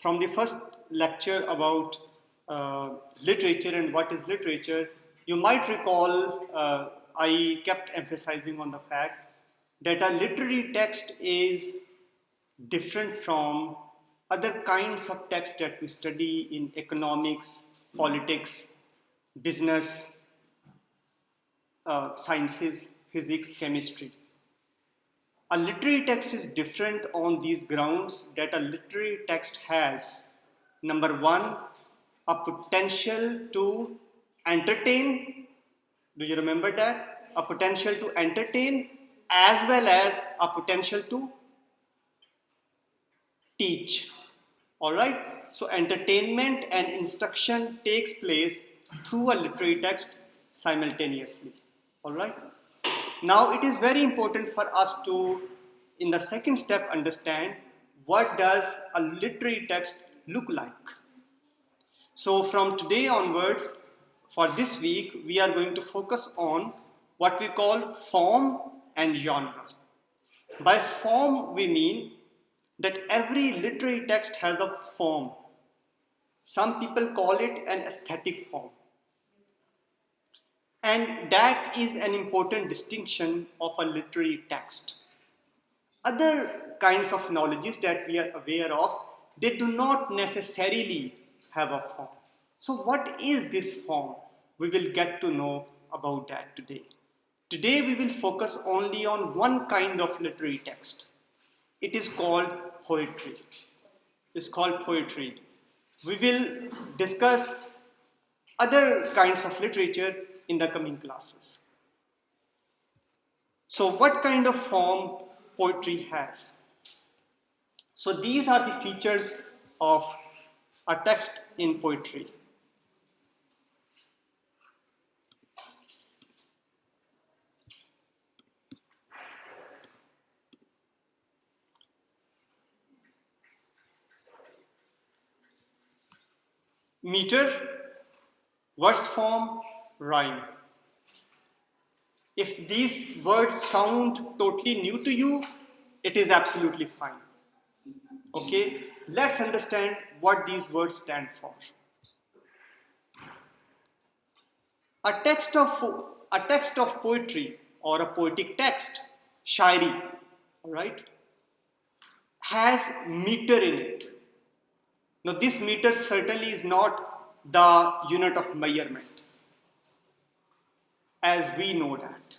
from the first lecture about literature and what is literature, you might recall I kept emphasizing on the fact that a literary text is different from other kinds of text that we study in economics, politics, business, sciences, physics, chemistry. A literary text is different on these grounds that a literary text has, number one, a potential to entertain. Do you remember that? A potential to entertain as well as a potential to teach. All right? So entertainment and instruction takes place through a literary text simultaneously. All right? Now it is very important for us to, in the second step, understand what does a literary text look like. So from today onwards, for this week, we are going to focus on what we call form and genre. By form, we mean that every literary text has a form. Some people call it an aesthetic form. And that is an important distinction of a literary text. Other kinds of knowledges that we are aware of, they do not necessarily have a form. So what is this form? We will get to know about that today. Today we will focus only on one kind of literary text. It is called poetry. It's called poetry. We will discuss other kinds of literature in the coming classes. So what kind of form poetry has? So these are the features of a text in poetry. Meter, verse form, rhyme. If these words sound totally new to you, it is absolutely fine. Okay, let's understand what these words stand for. A text of poetry or a poetic text, shairi, all right, has meter in it. Now, this meter certainly is not the unit of measurement, as we know that.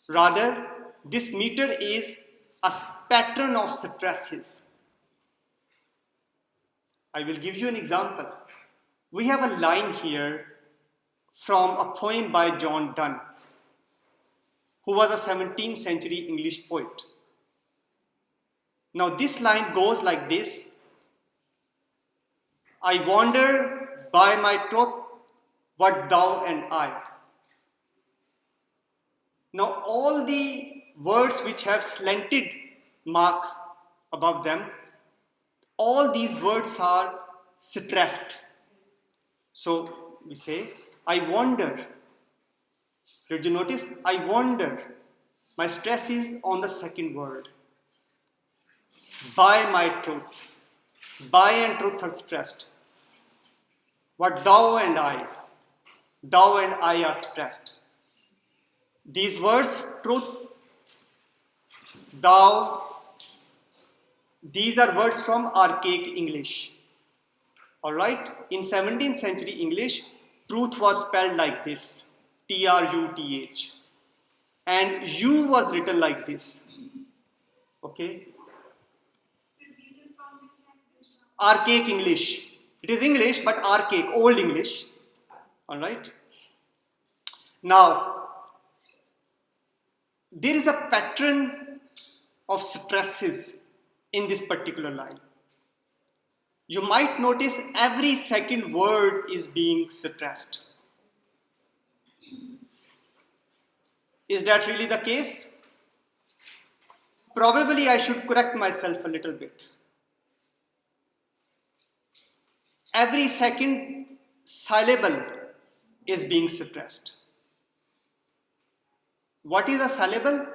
Rather, this meter is a pattern of stresses. I will give you an example. We have a line here from a poem by John Donne, who was a 17th century English poet. Now, this line goes like this: I wander by my troth, what thou and I. Now, all the words which have slanted mark above them, all these words are stressed. So we say, I wander. Did you notice? I wander. My stress is on the second word. By my truth. By and truth are stressed. What thou and I are stressed. These words, truth, thou, these are words from archaic English. Alright? In 17th century English, truth was spelled like this, T-R-U-T-H. And U was written like this. Okay? Archaic English. It is English, but archaic, old English. Alright? Now, there is a pattern of stresses in this particular line. You might notice every second word is being stressed. Is that really the case? Probably I should correct myself a little bit. Every second syllable is being stressed. What is a syllable?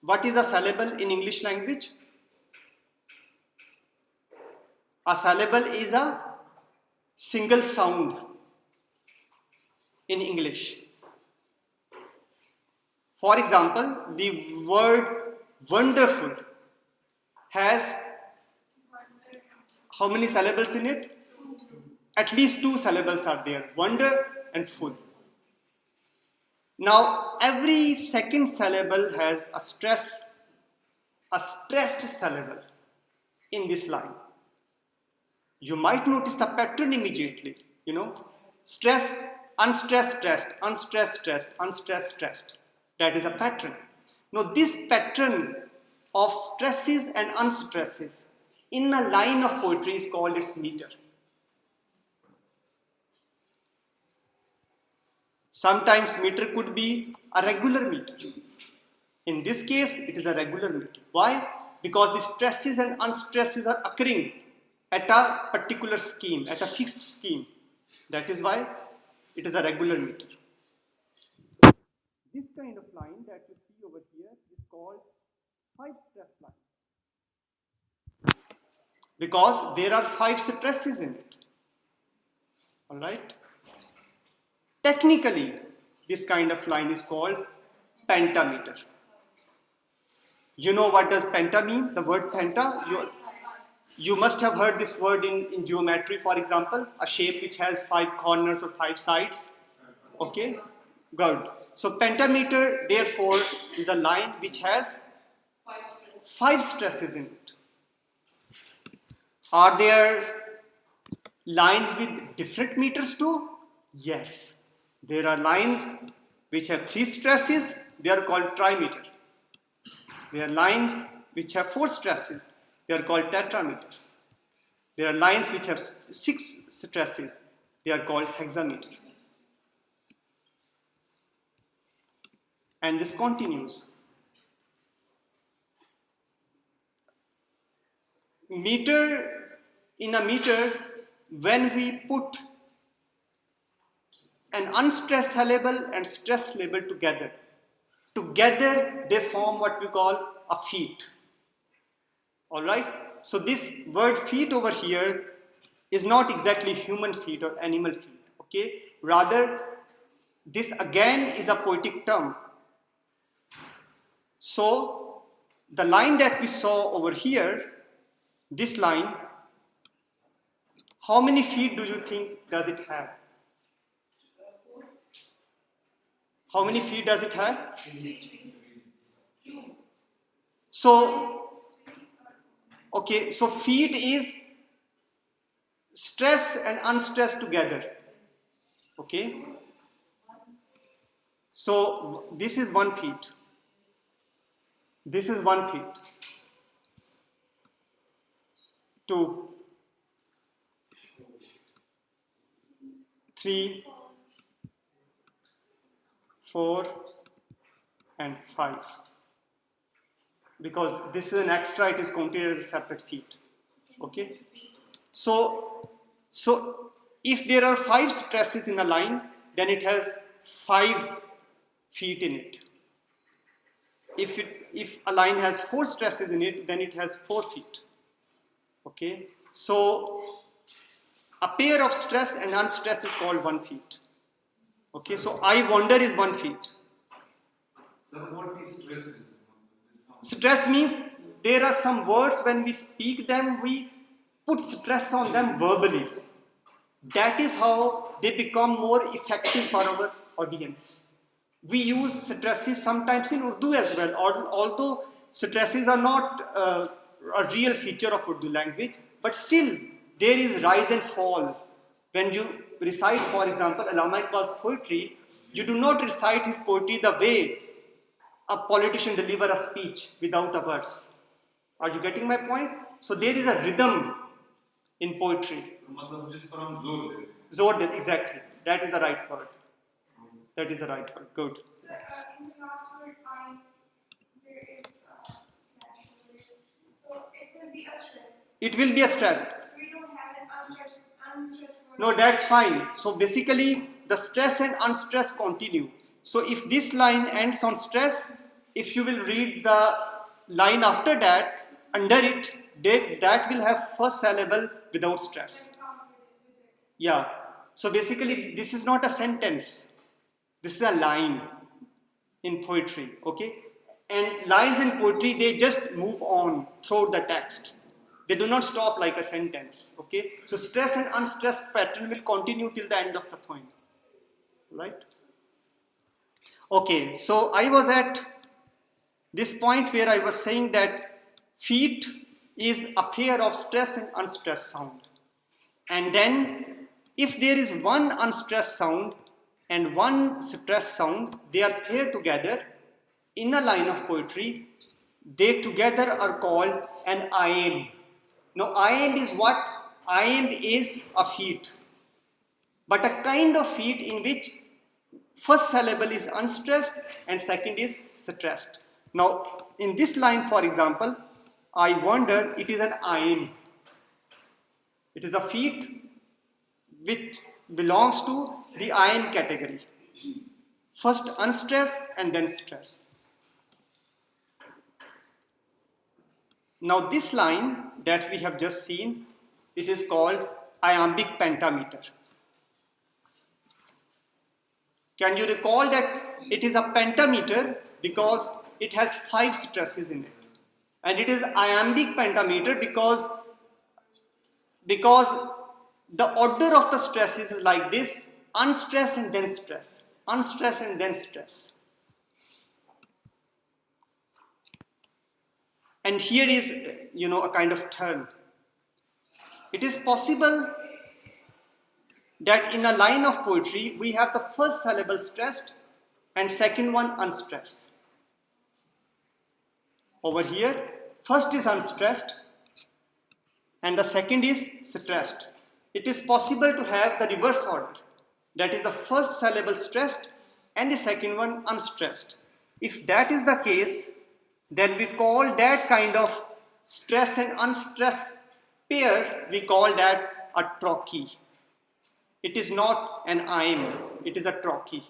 What is a syllable in English language? A syllable is a single sound in English. For example, the word wonderful has how many syllables in it? At least 2 syllables are there, wonder and full. Now, every second syllable has a stressed syllable in this line. You might notice the pattern immediately, stress, unstressed, stressed, unstressed, stressed, unstressed, stressed. That is a pattern. Now, this pattern of stresses and unstresses in a line of poetry is called its meter. Sometimes meter could be a regular meter. In this case, it is a regular meter. Why? Because the stresses and unstresses are occurring at a particular scheme, at a fixed scheme. That is why it is a regular meter. This kind of line that you see over here is called 5-stress line. Because there are 5 stresses in it. Alright? Technically, this kind of line is called pentameter. You know what does penta mean? The word penta? You must have heard this word in geometry, for example, a shape which has 5 corners or 5 sides. Okay? Good. So pentameter, therefore, is a line which has 5 stresses in it. Are there lines with different meters too? Yes. There are lines which have 3 stresses, they are called trimeter. There are lines which have 4 stresses, they are called tetrameter. There are lines which have 6 stresses, they are called hexameter. And this continues. In a meter, when we put an unstressed syllable and stressed syllable together they form what we call a feet. Alright? So this word feet over here is not exactly human feet or animal feet. Okay? Rather, this again is a poetic term. So, the line that we saw over here, this line, how many feet do you think does it have? How many feet does it have? So, okay, so feet is stress and unstressed together. Okay? So, this is 1 feet. This is 1 feet. 2, 3, 4, and 5. Because this is an extra, it is counted as a separate feet. Okay? So if there are 5 stresses in a line, then it has 5 feet in it. If a line has 4 stresses in it, then it has 4 feet. Okay? So a pair of stress and unstressed is called 1 feet. Okay, so I wonder is 1 feet. Sir, what is stress? Stress means there are some words when we speak them, we put stress on them verbally. That is how they become more effective for our audience. We use stresses sometimes in Urdu as well, although stresses are not a real feature of Urdu language, but still there is rise and fall. When you recite, for example, Allama Iqbal's poetry, you do not recite his poetry the way a politician delivers a speech without a verse. Are you getting my point? So there is a rhythm in poetry. Zor de, exactly. That is the right word. That is the right word. Good. So, in the last word, there is slash over it. So, it will be a stress. It will be a stress. We don't have an unstressed word. No, that's fine. So basically, the stress and unstressed continue. So if this line ends on stress, if you will read the line after that, under it, that will have first syllable without stress. Yeah. So basically, this is not a sentence. This is a line in poetry. Okay. And lines in poetry, they just move on throughout the text. They do not stop like a sentence. Okay. So stress and unstressed pattern will continue till the end of the poem. Right. Okay. So I was at this point where I was saying that feet is a pair of stress and unstressed sound. And then if there is one unstressed sound and one stressed sound, they are paired together in a line of poetry. They together are called an iamb. Now iamb is what? Iamb is a feat, but a kind of feat in which first syllable is unstressed and second is stressed. Now in this line, for example, I wonder, it is an iamb. It is a feat which belongs to the iamb category. First unstress and then stress. Now this line that we have just seen, it is called iambic pentameter. Can you recall that it is a pentameter because it has 5 stresses in it? And it is iambic pentameter because the order of the stresses is like this: unstress and then stress, unstress and then stress. And here is, a kind of turn. It is possible that in a line of poetry we have the first syllable stressed and second one unstressed. Over here, first is unstressed and the second is stressed. It is possible to have the reverse order, that is the first syllable stressed and the second one unstressed. If that is the case, then we call that kind of stress and unstressed pair, we call that a trochy. It is not an iamb, it is a trochy.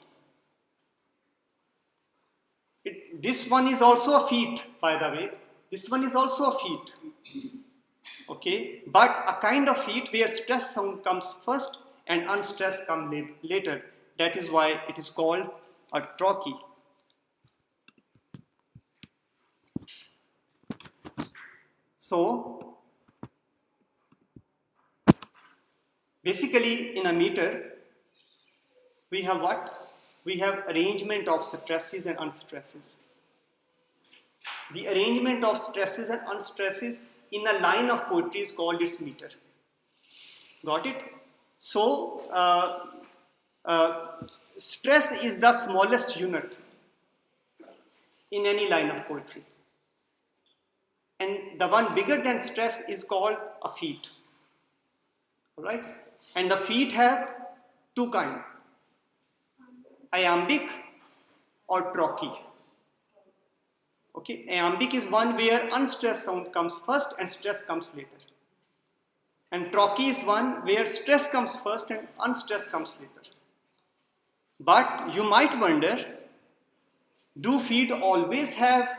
This one is also a feat, by the way. This one is also a feat. Okay, but a kind of feat where stress sound comes first and unstressed come later. That is why it is called a trochy. So basically in a meter we have what? We have arrangement of stresses and unstresses. The arrangement of stresses and unstresses in a line of poetry is called its meter. Got it? So stress is the smallest unit in any line of poetry. And the one bigger than stress is called a feat. Alright? And the feet have two kinds: iambic or trochy. Okay, iambic is one where unstressed sound comes first and stress comes later. And trochy is one where stress comes first and unstressed comes later. But you might wonder, do feet always have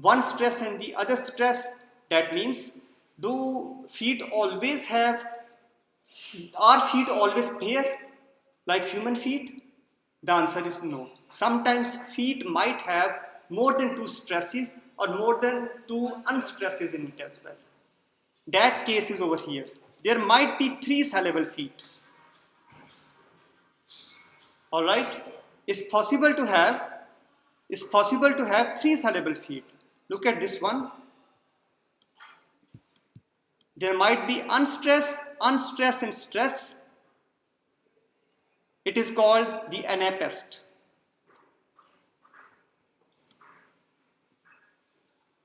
one stress and the other stress? That means, do feet always have, are feet always pair like human feet? The answer is no. Sometimes feet might have more than 2 stresses or more than 2 unstresses in it as well. That case is over here. There might be 3 syllable feet. Alright? It's possible to have 3 syllable feet. Look at this one. There might be unstress, unstress and stress. It is called the anapest.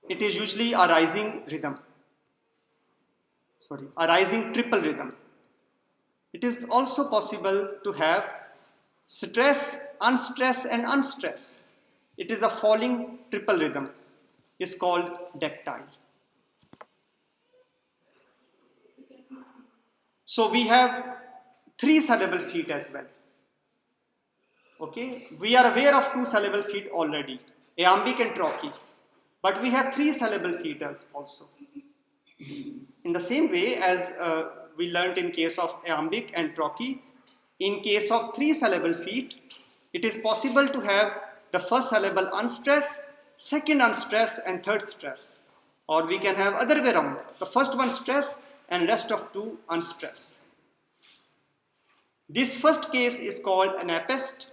It is usually a rising rhythm. A rising triple rhythm. It is also possible to have stress, unstress and unstress. It is a falling triple rhythm. It's called dactyl. So we have 3 syllable feet as well. Okay, we are aware of 2 syllable feet already, iambic and trochy. But we have 3 syllable feet also. In the same way as we learnt in case of iambic and trochy, in case of 3-syllable feet, it is possible to have the first syllable unstressed, second unstressed, and third stress. Or we can have other way around, the first one stressed and rest of two unstressed. This first case is called anapest,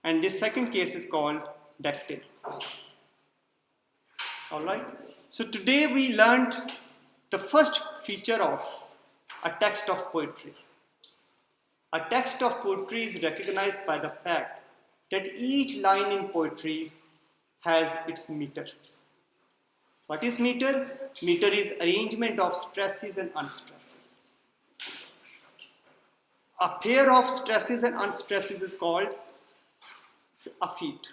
and this second case is called dactyl. Alright, so today we learned the first feature of a text of poetry. A text of poetry is recognized by the fact that each line in poetry has its meter. What is meter? Meter is arrangement of stresses and unstresses. A pair of stresses and unstresses is called a feat.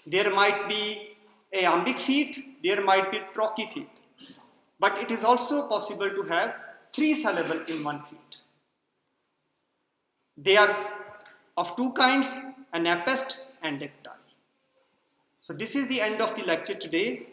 There might be iambic feet, there might be trochy feet. But it is also possible to have 3-syllable in one feet. They are of two kinds, anapest and dactyl. So this is the end of the lecture today.